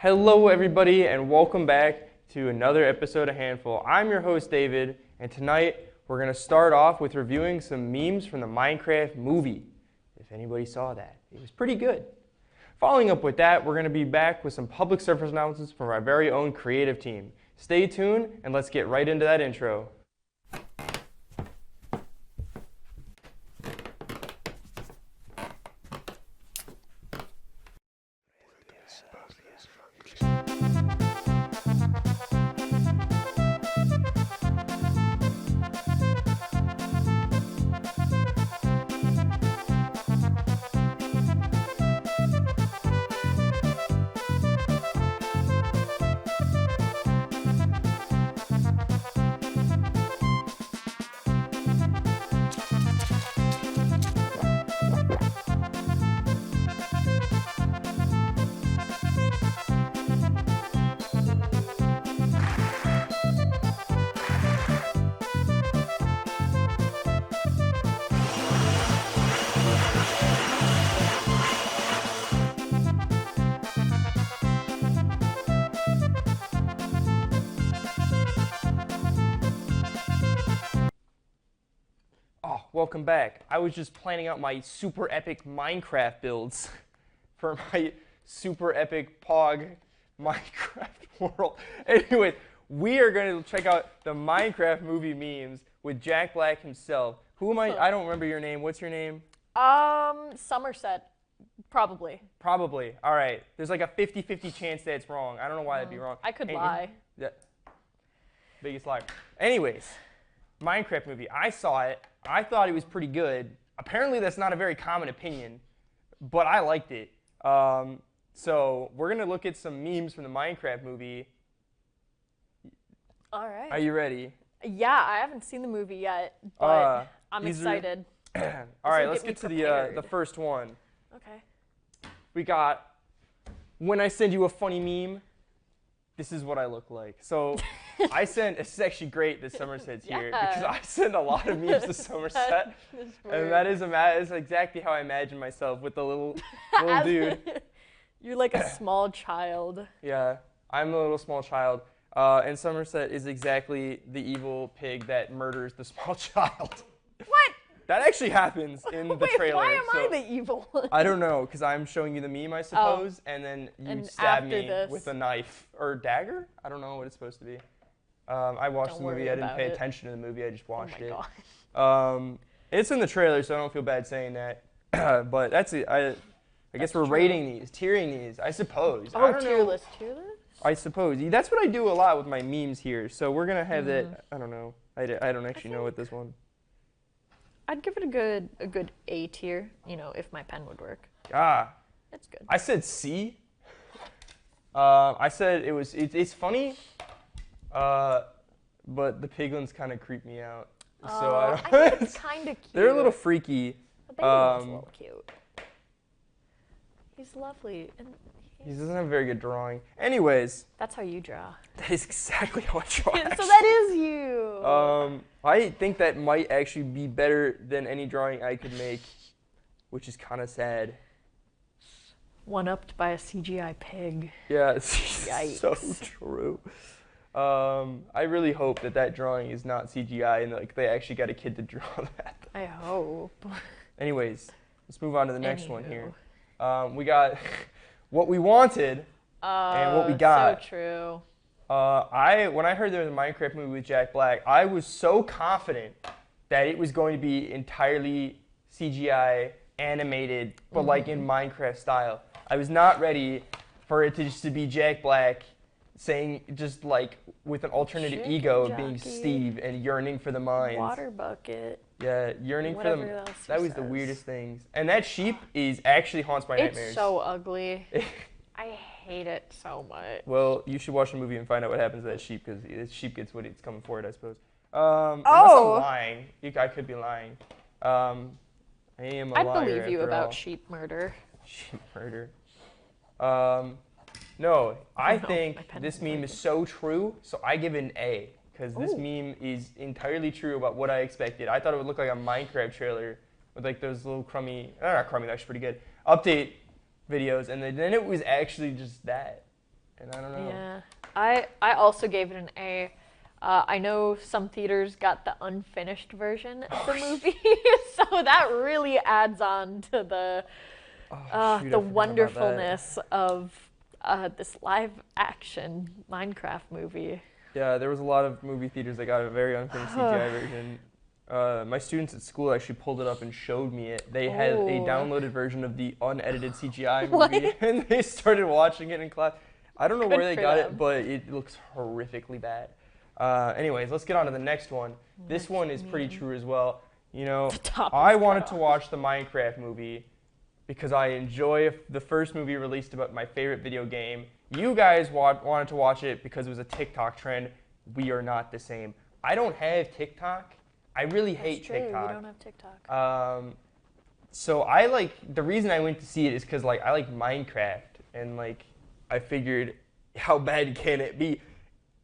Hello everybody and welcome back to another episode of Handful. I'm your host David, and tonight we're going to start off with reviewing some memes from the Minecraft movie. If anybody saw that, it was pretty good. Following up with that, we're going to be back with some public service announcements from our very own creative team. Stay tuned and let's get right into that intro. Welcome back. I was just planning out my super epic Minecraft builds for my super epic Pog Minecraft world. Anyways, we are going to check out the Minecraft movie memes with Jack Black himself. Who am I? I don't remember your name. What's your name? Somerset. Probably. Probably. All right. There's like a 50-50 chance that it's wrong. I don't know why that'd be wrong. I could lie. Yeah. Biggest liar. Anyways, Minecraft movie. I saw it. I thought it was pretty good. Apparently, that's not a very common opinion, but I liked it. So we're going to look at some memes from the Minecraft movie. All right. Are you ready? Yeah, I haven't seen the movie yet, but I'm excited. All right, let's get to the first one. Okay. We got, when I send you a funny meme, this is what I look like. So I sent, it's actually great that Somerset's here because I send a lot of memes to Somerset. And that is exactly how I imagine myself with the little dude. You're like a small child. Yeah, I'm a little small child. And Somerset is exactly the evil pig that murders the small child. What? That actually happens in the trailer. Why am I the evil one? I don't know, because I'm showing you the meme, I suppose, and then you stab me with a knife or dagger. I don't know what it's supposed to be. I watched the movie. I didn't pay attention to the movie. I just watched it. God. It's in the trailer, so I don't feel bad saying that. But that's it. I guess we're rating these, tiering these, I suppose. Oh, I don't tier know. list. I suppose. That's what I do a lot with my memes here. So we're gonna have that. I don't know. I don't actually know what this one. I'd give it a good A tier, if my pen would work. It's good. I said C. I said it's funny, but the piglins kind of creep me out. So I think it's kind of cute. They're a little freaky. The baby one's a little cute. He's lovely. And he doesn't have a very good drawing. Anyways. That's how you draw. That is exactly how I draw. So that is you. I think that might actually be better than any drawing I could make, which is kind of sad. One-upped by a CGI pig. Yeah, it's Yikes. So true. I really hope that drawing is not CGI and like they actually got a kid to draw that. I hope. Anyways, let's move on to the next one here. We got what we wanted and what we got. So true. When I heard there was a Minecraft movie with Jack Black, I was so confident that it was going to be entirely CGI animated, but like in Minecraft style. I was not ready for it to just to be Jack Black saying just like with an alternative ego of being Steve and yearning for the mines. Water bucket. Yeah, yearning for them. Else that was the weirdest things. And that sheep is actually haunts my nightmares. It's so ugly. I hate it so much. Well, you should watch the movie and find out what happens to that sheep because the sheep gets what it's coming for it, I suppose. Unless I'm lying. I could be lying. I am a liar. I believe you about all. Sheep murder. Sheep murder. No, I think this meme is so true, so I give it an A. Because this meme is entirely true about what I expected. I thought it would look like a Minecraft trailer with like those little crummy, not crummy, that's pretty good, update videos, and then it was actually just that. and I don't know. Yeah, I also gave it an A. I know some theaters got the unfinished version of the movie, so that really adds on to the wonderfulness of this live action Minecraft movie. Yeah, there was a lot of movie theaters that got a very unfinished CGI version. My students at school actually pulled it up and showed me it. They had a downloaded version of the unedited CGI movie, and they started watching it in class. I don't know where they got it, but it looks horrifically bad. Anyways, let's get on to the next one. This one is pretty true as well. You know, I wanted to watch the Minecraft movie because I enjoy the first movie released about my favorite video game. You guys wanted to watch it because it was a TikTok trend. We are not the same. I don't have TikTok. I really hate TikTok. We don't have TikTok. So I the reason I went to see it is because I like Minecraft, and I figured how bad can it be?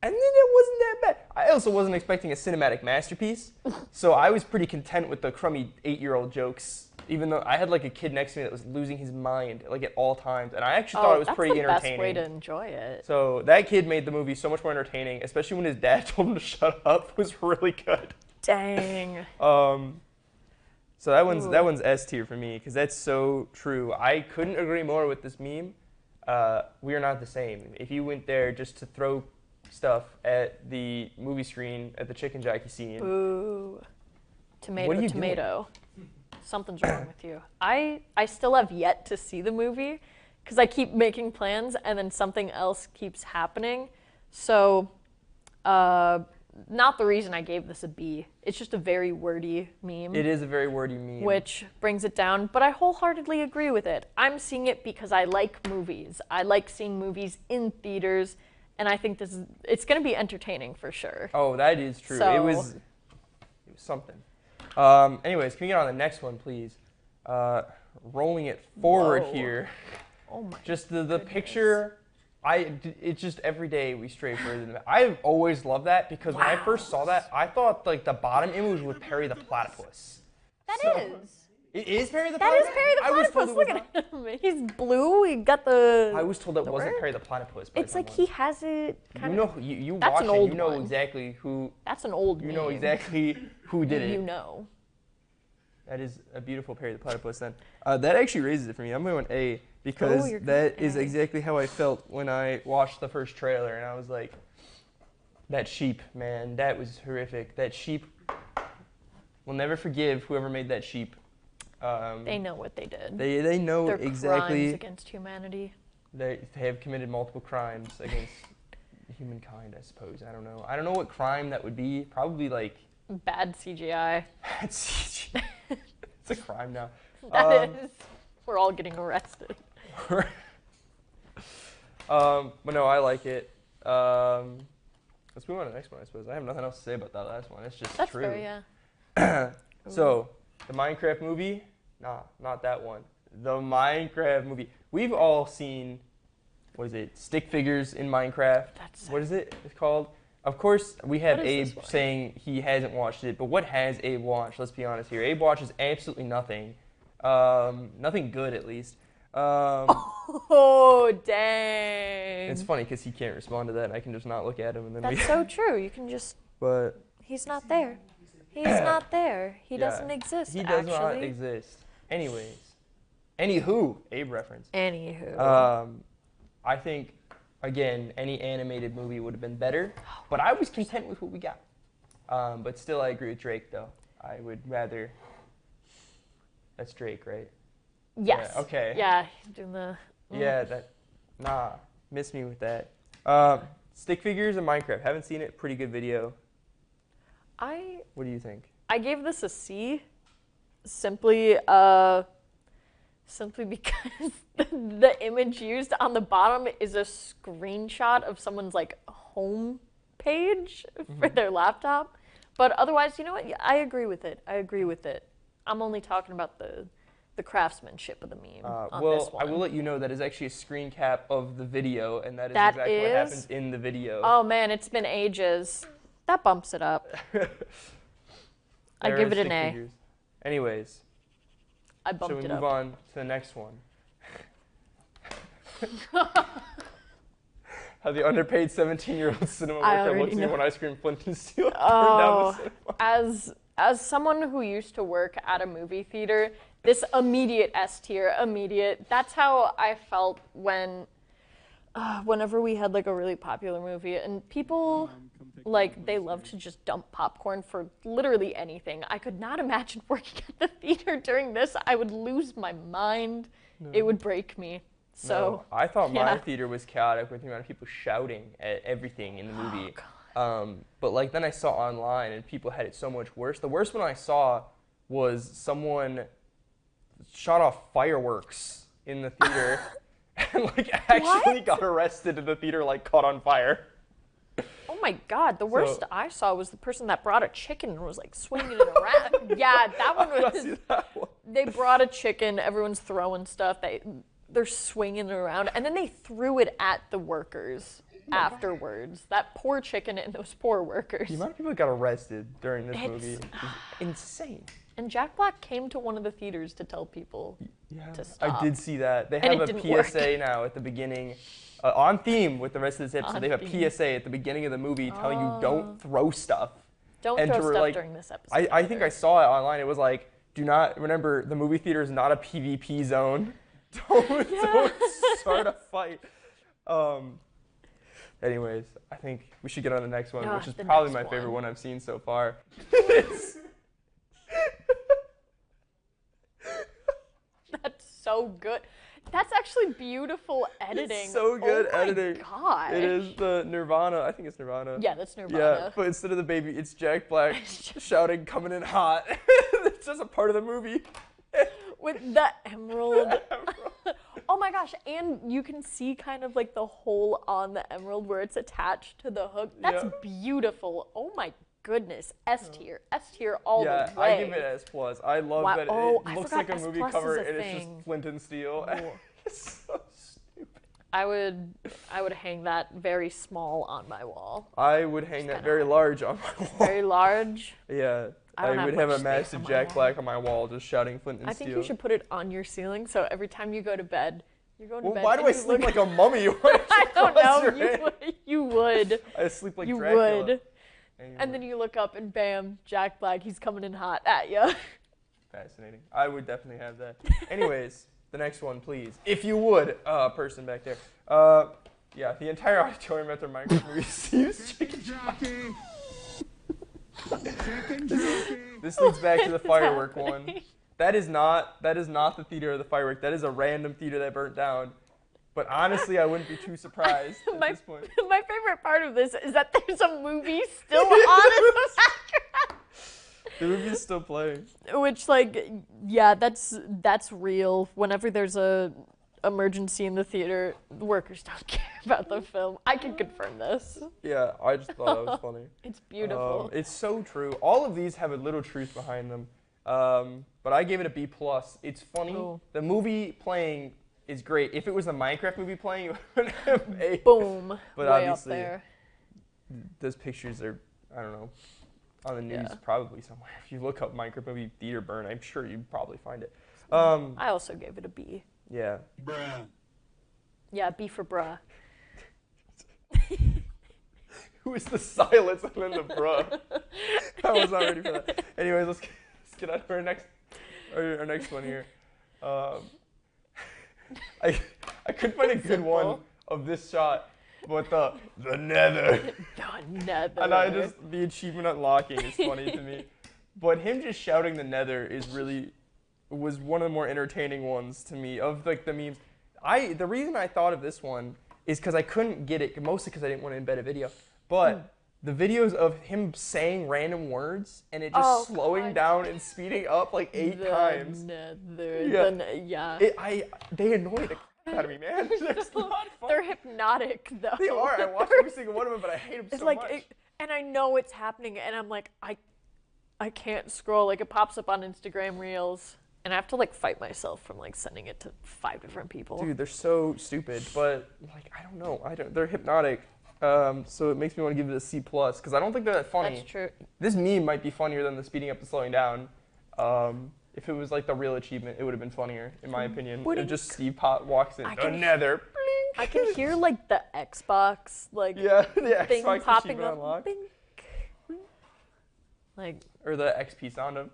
And then it wasn't that bad. I also wasn't expecting a cinematic masterpiece, so I was pretty content with the crummy 8-year-old jokes, even though I had a kid next to me that was losing his mind at all times, and I actually thought it was pretty entertaining. That's the best way to enjoy it. So that kid made the movie so much more entertaining, especially when his dad told him to shut up. It was really good. Dang. So that one's S tier for me because that's so true. I couldn't agree more with this meme. We are not the same. If you went there just to throw stuff at the movie screen at the chicken jockey scene. Ooh. Tomato, what are you tomato. Doing? Something's wrong with you. I still have yet to see the movie because I keep making plans and then something else keeps happening. So, not the reason I gave this a B. It's just a very wordy meme. It is a very wordy meme. Which brings it down, but I wholeheartedly agree with it. I'm seeing it because I like movies. I like seeing movies in theaters. And I think it's going to be entertaining for sure. Oh, that is true. So, it was something. Anyways, can we get on the next one, please? Rolling it forward here. Oh my Just the picture, it's just every day we stray further than that. I've always loved that because when I first saw that, I thought the bottom image was Perry the Platypus. That is. It is Perry the That Platypus? is Perry the Platypus. Look at him. He's blue. He got the. I was told that wasn't Perry the Platypus. It's he has it kind of. You That's watch an it, old you know one. exactly who. That's an old You meme. know exactly who did it. You know. That is a beautiful Perry the Platypus then. That actually raises it for me. I'm going A because that is exactly how I felt when I watched the first trailer and I was like, that sheep, man, that was horrific. That sheep, we'll never forgive whoever made that sheep. They know what they did. They know Their exactly. crimes against humanity. They have committed multiple crimes against humankind, I suppose. I don't know. I don't know what crime that would be. Probably Bad CGI. it's a crime now. That is. We're all getting arrested. But no, I like it. Let's move on to the next one, I suppose. I have nothing else to say about that last one. It's just That's true. fair, yeah. So, the Minecraft movie? Nah, not that one. The Minecraft movie. We've all seen, what is it, stick figures in Minecraft. What is it? It's called? Of course, we have Abe saying he hasn't watched it, but what has Abe watched? Let's be honest here. Abe watches absolutely nothing. Nothing good, at least. Oh, dang. It's funny because he can't respond to that, and I can just not look at him. And then That's so true. You can just... But... He's not there. He's not there. He doesn't exist, He does not exist. Anyways. Anywho. Abe reference. Anywho. I think, again, any animated movie would have been better, but I was content with what we got. But still, I agree with Drake, though. I would rather... That's Drake, right? Yes. Yeah, okay. Yeah, he's doing the... Yeah, miss me with that. Stick figures in Minecraft. Haven't seen it. Pretty good video. What do you think? I gave this a C, simply because the image used on the bottom is a screenshot of someone's home page for their laptop. But otherwise, you know what? I agree with it. I'm only talking about the craftsmanship of the meme on this one. I will let you know that is actually a screen cap of the video, and that is exactly what happens in the video. Oh man, it's been ages. That bumps it up. I give it an A. Figures. Anyways, I bumped it up. Shall we move on to the next one? How the underpaid 17-year-old cinema I worker already looks at me know. when Ice Cream Flint and Steel burned down the cinema. As someone who used to work at a movie theater, this immediate S tier, immediate. That's how I felt whenever we had like a really popular movie and people like they love to just dump popcorn for literally anything. I could not imagine working at the theater during this. I would lose my mind. No. It would break me. So no, I thought my yeah. theater was chaotic with the amount of people shouting at everything in the movie. Oh, But like then I saw online and people had it so much worse. The worst one I saw was someone shot off fireworks in the theater and like actually got arrested in the theater, like caught on fire. Oh my God, the worst I saw was the person that brought a chicken and was like swinging it around. Yeah, that one was, they brought a chicken, everyone's throwing stuff, they're swinging it around, and then they threw it at the workers afterwards. That poor chicken and those poor workers. The amount of people that got arrested during this movie is insane. And Jack Black came to one of the theaters to tell people to stop. I did see that. They And have it a didn't PSA work. now at the beginning, on theme with the rest of this episode. On They have theme. a PSA at the beginning of the movie telling you don't throw stuff. Don't And throw to, stuff like, during this episode. I think I saw it online. It was like, do not, remember, the movie theater is not a PvP zone. Don't start a fight. Anyways, I think we should get on the next one, which is probably my favorite one I've seen so far. That's so good. That's actually beautiful editing. It's so good editing. Oh my gosh. It is the Nirvana. I think it's Nirvana. Yeah, that's Nirvana. Yeah, but instead of the baby, it's Jack Black shouting, coming in hot. It's just a part of the movie. With the emerald. Oh my gosh, and you can see kind of like the hole on the emerald where it's attached to the hook. That's beautiful. Oh my goodness. S tier all the way. Yeah, I give it S+. I love that it looks like a movie cover and it's just Flint and Steel. It's so stupid. I would hang that very small on my wall. I would hang that very large on my wall. Very large? Yeah. I would have a space massive on my Jack wall. Black on my wall just shouting Flint and I Steel. think you should put it on your ceiling so every time you go to bed, you're going to bed. Why do and I you sleep look- like a mummy? I don't know. You would. I sleep like You Dracula. would. Anyway. And then you look up and bam, Jack Black, he's coming in hot at you. Fascinating. I would definitely have that. Anyways, the next one, please. If you would, person back there. Yeah, the entire auditorium at their Minecraft movie Steve's Chicken Jockey. This leads back to the firework one. That is not the theater of the firework. That is a random theater that burnt down. But honestly, I wouldn't be too surprised at this point. My favorite part of this is that there's a movie still on in the background. The movie's still playing. Which, like, yeah, that's real. Whenever there's a emergency in the theater, the workers don't care about the film. I can confirm this. Yeah, I just thought that was funny. It's beautiful. It's so true. All of these have a little truth behind them. But I gave it a B+. It's funny. Oh. The movie playing is great. If it was a Minecraft movie playing, it would have A. Boom. But way obviously, up there. those pictures are, I don't know, on the news Yeah. probably somewhere. If you look up Minecraft movie theater burn, I'm sure you'd probably find it. I also gave it a B. Yeah. Bruh. Yeah, B for bruh. Who is the silence and then the bruh? I was not ready for that. Anyways, let's get on to our next one here. I couldn't find a good one of this shot, but the nether. The nether. And the achievement unlocking is funny to me. But him just shouting the nether was one of the more entertaining ones to me of like the memes. The reason I thought of this one is because I couldn't get it, mostly because I didn't want to embed a video. But the videos of him saying random words and it just slowing down and speeding up like 8 times. Nether. Yeah. Yeah. They annoy the crap out of me, man. They're not fun. They're hypnotic, though. They are. I watch every single one of them, but I hate them It's so like, much. and I know it's happening, and I'm like, I can't scroll. Like, it pops up on Instagram Reels, and I have to like fight myself from like sending it to 5 different people. Dude, they're so stupid, but like I don't know. They're hypnotic. So it makes me want to give it a C+, because I don't think they're that funny. That's true. This meme might be funnier than the speeding up and slowing down. If it was like the real achievement, it would have been funnier, in my opinion. It just Steve Pot walks in, the nether, blink. I can hear like the Xbox Yeah, the thing Xbox popping achievement up. unlocked. Bing. Like, or the XP sound of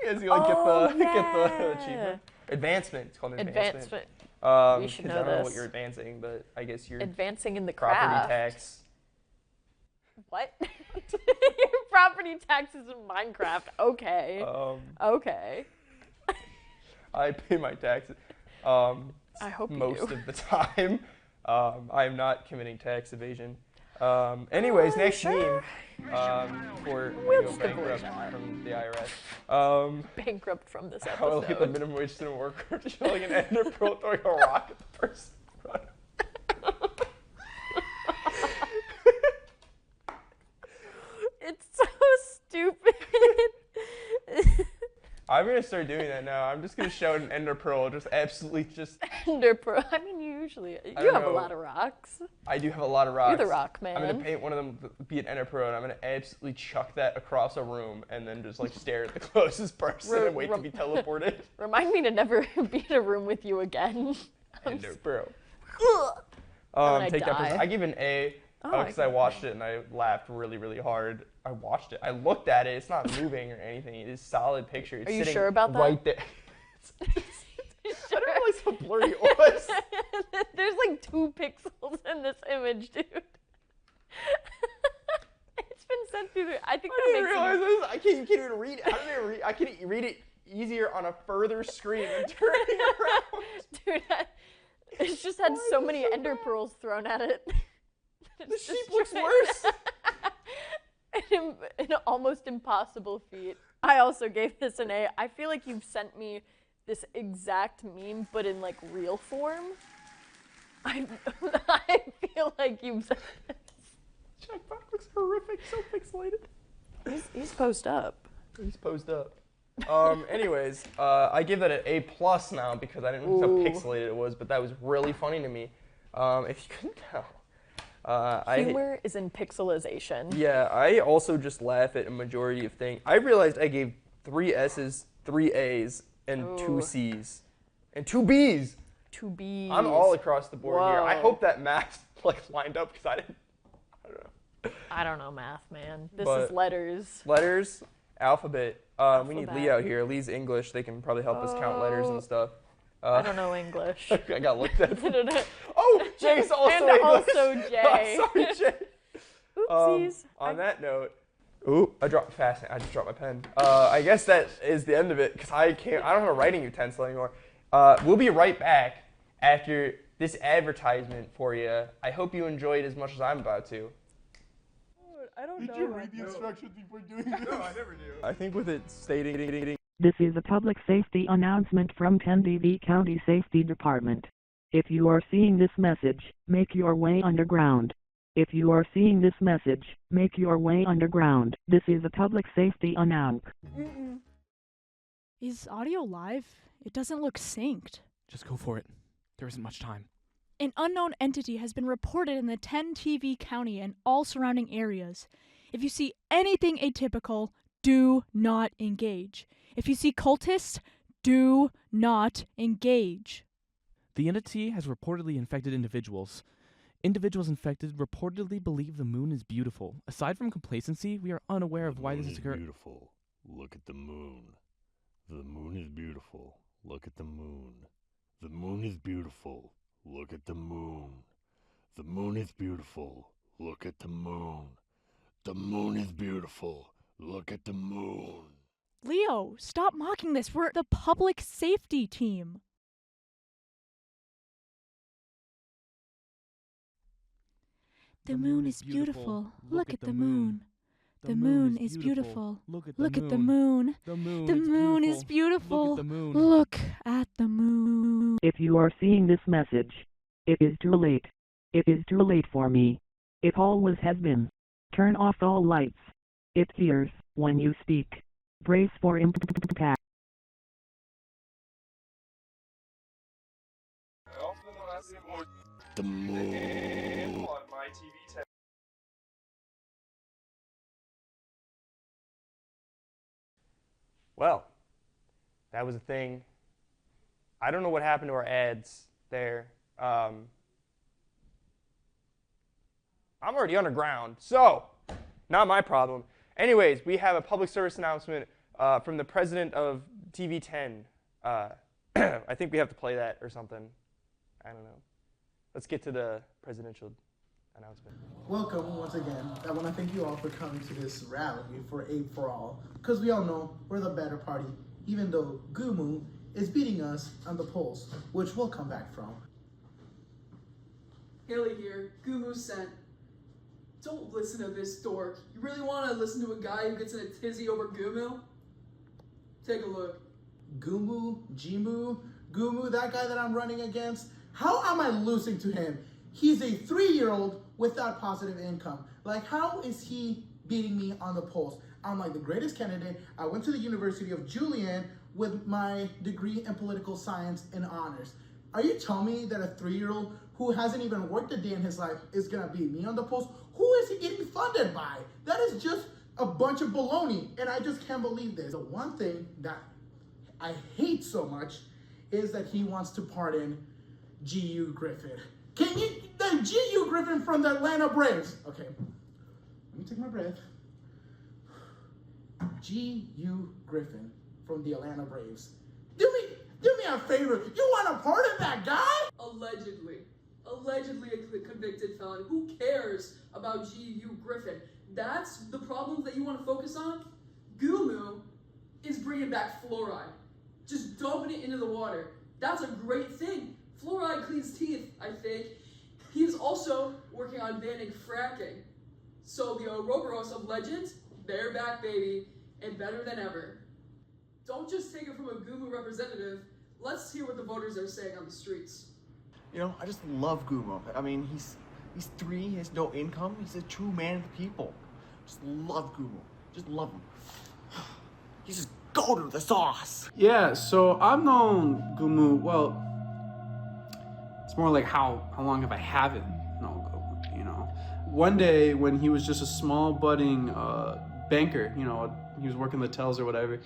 as you like get the achievement. Advancement. It's called an advancement. We should 'cause know I don't know what this. you're advancing, but I guess you're Advancing in the property craft. tax. What? Your property taxes in Minecraft. Okay. Okay. I pay my taxes. I hope you most do. of the time. I am not committing tax evasion. Anyways, next sure? meme for We'll go just bankrupt avoid that. from the IRS. Bankrupt from this How will get the episode. minimum wage student worker to show like an ender pearl throwing a rock at the person. It's so stupid. I'm gonna start doing that now. I'm just gonna shout an ender pearl, just absolutely just. Ender pearl. I mean, you don't have a know. lot of rocks. I do have a lot of rocks. You're the rock man. I'm gonna paint one of them be an ender pearl, and I'm gonna absolutely chuck that across a room, and then just like stare at the closest person and wait to be teleported. Remind me to never be in a room with you again. Ender pearl. I Take that die. person. I give an A Oh, because I watched it and I laughed really, really hard. I watched it. I looked at it. It's not moving or anything. It is a solid picture. It's Are you sitting sure about that? right there. I don't realize how blurry it was. There's like 2 pixels in this image, dude. It's been sent through the. I think I that didn't makes realize this. You can't even read it. How did I read? I can read it easier on a further screen than turning around. Dude, it's just had so many ender pearls thrown at it. The sheep looks worse. An almost impossible feat. I also gave this an A. I feel like you've sent me this exact meme, but in like real form. I feel like you've sent this. Jackpot looks horrific. So pixelated. He's posed up. He's posed up. Anyways, I give that an A+ now because I didn't know how pixelated it was, but that was really funny to me. If you couldn't tell. Humor is in pixelization. Yeah, I also just laugh at a majority of things. I realized I gave 3 S's, 3 A's, and 2 C's, and 2 B's. 2 B's. I'm all across the board here. I Whoa. hope that math like lined up because I don't know. I don't know math, man. This But is letters. Letters, alphabet. We need Lee Alphabet. out here. Lee's English. They can probably help us count letters and stuff. I don't know English. I got looked at. I don't know. Oh, Jay's also And English. also Jay. Oh, sorry, Jay. Oopsies. On that note, I just dropped my pen. I guess that is the end of it because I don't have a writing utensil anymore. We'll be right back after this advertisement for you. I hope you enjoyed as much as I'm about to. I don't know. Did you read the instructions before doing this? No, I never do. I think with it stating. This is a public safety announcement from Tenby County Safety Department. If you are seeing this message, make your way underground. If you are seeing this message, make your way underground. This is a public safety announcement. Is audio live? It doesn't look synced. Just go for it. There isn't much time. An unknown entity has been reported in the Tenby County and all surrounding areas. If you see anything atypical, do not engage. If you see cultists, do not engage. The entity has reportedly infected individuals. Individuals infected reportedly believe the moon is beautiful. Aside from complacency, we are unaware of why this is occurring. Beautiful. Look at the moon. The moon is beautiful. Look at the moon. The moon is beautiful. Look at the moon. The moon is beautiful. Look at the moon. The moon is beautiful. Look at the moon. Leo, stop mocking this. We're the public safety team. The moon is beautiful. Look at the moon. The moon is beautiful. Look at the moon. The moon is beautiful. Look at the moon. If you are seeing this message, it is too late. It is too late for me. It always has been. Turn off all lights. It hears when you speak. Brace for impact. The moon. Well, that was a thing. I don't know what happened to our ads there. I'm already underground, so not my problem. Anyways, we have a public service announcement from the president of TV 10. I think we have to play that or something. I don't know. Let's get to the presidential announcement. Welcome once again. I want to thank you all for coming to this rally for Aid for All, because we all know we're the better party, even though Gumu is beating us on the polls, which we'll come back from. Haley here, Gumu sent. Don't listen to this dork. You really want to listen to a guy who gets in a tizzy over Gumu? Take a look. Gumu, Gumu, that guy that I'm running against, how am I losing to him? He's a 3-year-old without positive income. Like, how is he beating me on the polls? I'm like the greatest candidate. I went to the University of Julian with my degree in political science and honors. Are you telling me that a 3-year-old who hasn't even worked a day in his life is gonna beat me on the polls? Who is he getting funded by? That is just a bunch of baloney, and I just can't believe this. The one thing that I hate so much is that he wants to pardon G.U. Griffin. Can you, the G.U. Griffin from the Atlanta Braves. Okay, let me take my breath. G.U. Griffin from the Atlanta Braves. Do me a favor. You want to pardon that guy? Allegedly a convicted felon. Who cares about G.U. Griffin? That's the problem that you want to focus on? Gumu is bringing back fluoride. Just dumping it into the water. That's a great thing. Fluoride cleans teeth, I think. He is also working on banning fracking. So the Ouroboros of legends, they're back, baby, and better than ever. Don't just take it from a Gumu representative. Let's hear what the voters are saying on the streets. You know, I just love Gumo. I mean, he's 3, he has no income. He's a true man of the people. Just love Gumo. Just love him. He's just golden with the sauce. Yeah, so I've known Gumu, well, it's more like how long have I haven't known Gumu, you know? One day when he was just a small budding banker, you know, he was working the tells or whatever,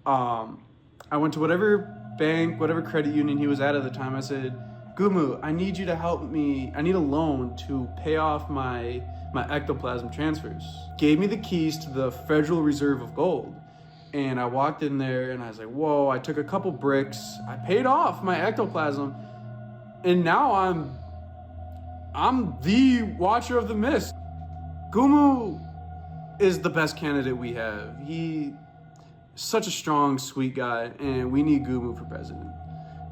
I went to whatever bank, whatever credit union he was at the time. I said, Gumu, I need you to help me. I need a loan to pay off my ectoplasm transfers. Gave me the keys to the Federal Reserve of Gold. And I walked in there and I was like, whoa, I took a couple bricks. I paid off my ectoplasm. And now I'm the Watcher of the Mist. Gumu is the best candidate we have. He's such a strong, sweet guy, and we need Gumu for president.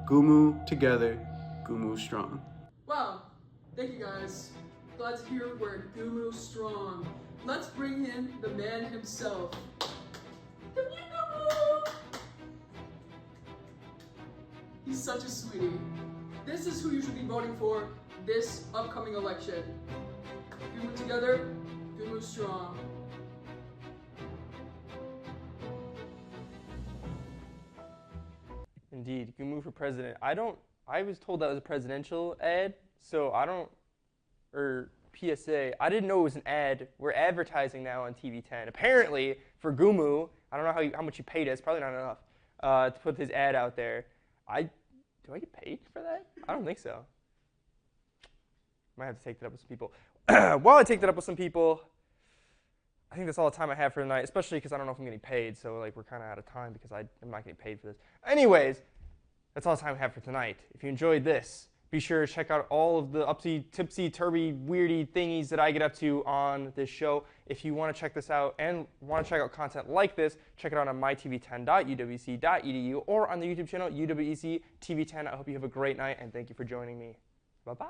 Gumu together, Gumu strong. Wow, thank you guys. Glad to hear we're Gumu strong. Let's bring in the man himself. Come here, Gumu! He's such a sweetie. This is who you should be voting for this upcoming election. Gumu together, Gumu strong. Indeed, Gumu for president. I was told that was a presidential ad, so or PSA. I didn't know it was an ad. We're advertising now on TV 10. Apparently, for Gumu, I don't know how much he paid us. Probably not enough to put his ad out there. Do I get paid for that? I don't think so. Might have to take that up with some people. While I take that up with some people, I think that's all the time I have for tonight, especially because I don't know if I'm getting paid, so like we're kind of out of time because I'm not getting paid for this. Anyways, that's all the time I have for tonight. If you enjoyed this, be sure to check out all of the upsy, tipsy, turby, weirdy thingies that I get up to on this show. If you want to check this out and want to check out content like this, check it out on mytv10.uwc.edu or on the YouTube channel UWC TV10. I hope you have a great night, and thank you for joining me. Bye-bye.